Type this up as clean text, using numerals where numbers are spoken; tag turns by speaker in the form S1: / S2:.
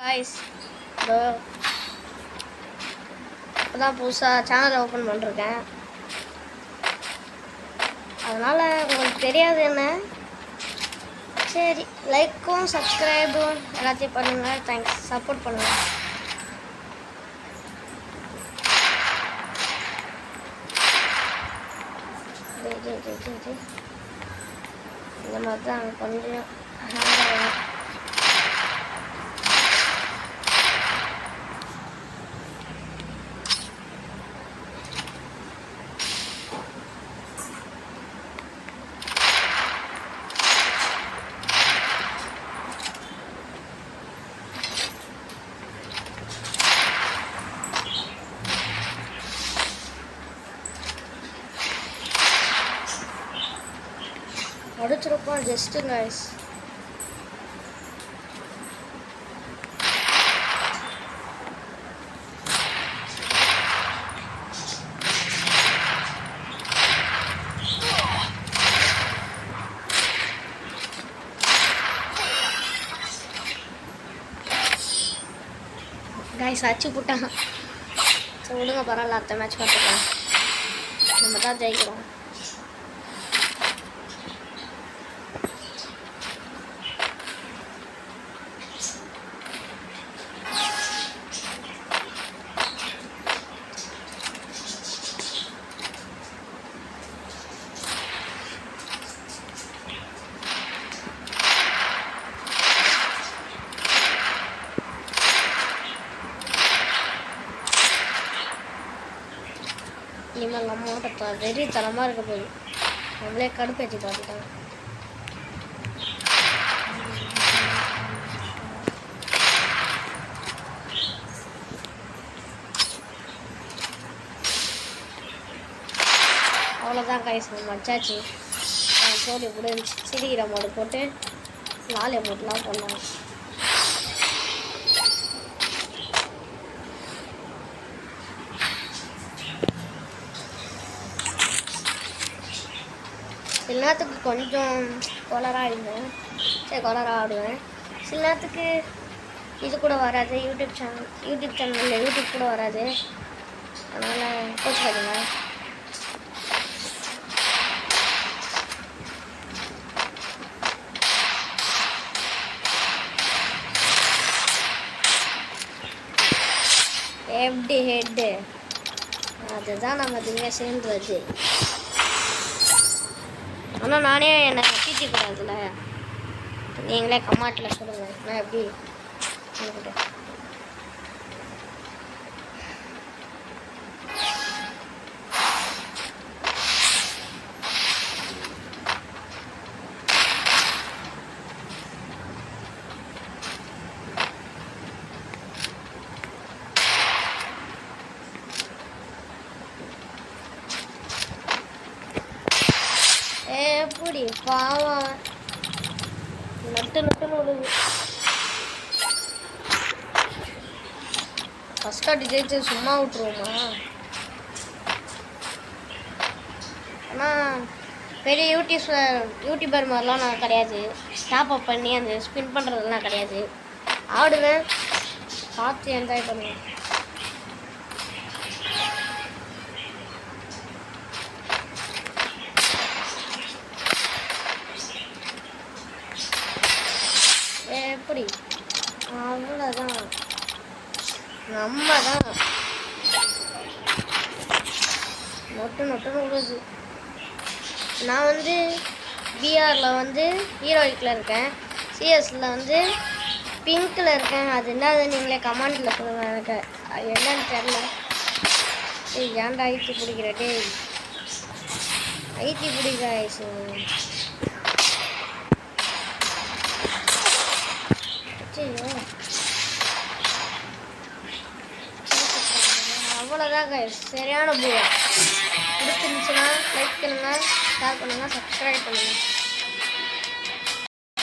S1: guys, இப்போதான் புதுசாக சேனலை ஓப்பன் பண்ணிருக்கேன். அதனால் உங்களுக்கு தெரியாது என்ன, சரி லைக்கும் சப்ஸ்கிரைபும் எல்லாத்தையும் பண்ணுங்கள். தேங்க்ஸ், சப்போர்ட் பண்ணுங்கள். இந்த மாதிரி தான் கொஞ்சம் முடிச்சிருப்போம். ஜஸ்ட்டு கைஸ், கைஸ் அச்சு போட்டாங்க. ஸோ விடுங்க, பரவாயில்ல, அடுத்த மேட்ச் பார்த்துக்கலாம். நம்ம தான் ஜெயிக்கிறோம். இனிமேல் நம்ம ஓட்ட வெறி தரமாக இருக்க போகுது. நம்மளே கடுப்பேற்றி பார்த்துட்டாங்க. அவ்வளோதான் கைஸ், நம்ம அடிச்சாச்சு. சோடி கூட சிரிக்கிற மோடு போட்டு லாலியை போட்டுலாம் பண்ணாங்க. சில நேரத்துக்கு கொஞ்சம் கொலராக ஆகிடுவேன். சரி, கொலராக ஆடுவேன். சில நேரத்துக்கு இது கூட வராது. யூடியூப் சேனலில் யூடியூப் கூட வராது. அதனால் கோச்சு பார்த்துங்க. எப்படி ஹெட்டு அதுதான் நம்ம திங்க சேர்ந்துருது. ஆனால் நானே என்னை தீட்டிக்கூடாதுல்ல. நீங்களே கமாட்டில் சொல்லுங்கள், நான் எப்படி எப்படி பாவம் நட்டுன்னு விடுது. ஃபஸ்ட் ஆட்டி ஜெயிச்சு சும்மா விட்டுருவோமா? ஆனால் பெரிய யூடியூபர் மாதிரிலாம் நான் கிடையாது. ஸ்டாப் அப் பண்ணி அந்த ஸ்பின் பண்ணுறதுலாம் கிடையாது. ஆடுவேன், பார்த்து என்ஜாய் பண்ணுவேன். எப்படி அவ்வளோதான், நம்ம தான் நொட்டுன்னு விடுது. நான் வந்து பிஆரில் ஹீரோயிக்கில் இருக்கேன். சிஎஸில் பிங்க்கில் இருக்கேன். அது என்னது நீங்களே கமெண்டில் சொல்லுங்கள். எனக்கு என்னன்னு தெரில. ஏன்டா ஐத்தி பிடிக்கிற டே, ஐத்தி பிடிக்க ஆயிடுச்சு. அவ்வளோதான் கைஸ், சரியான பூவா. பிடிச்சிருந்துச்சுன்னா லைக் பண்ணுங்கள், ஷேர் பண்ணுங்கள், சப்ஸ்கிரைப் பண்ணுங்கள்.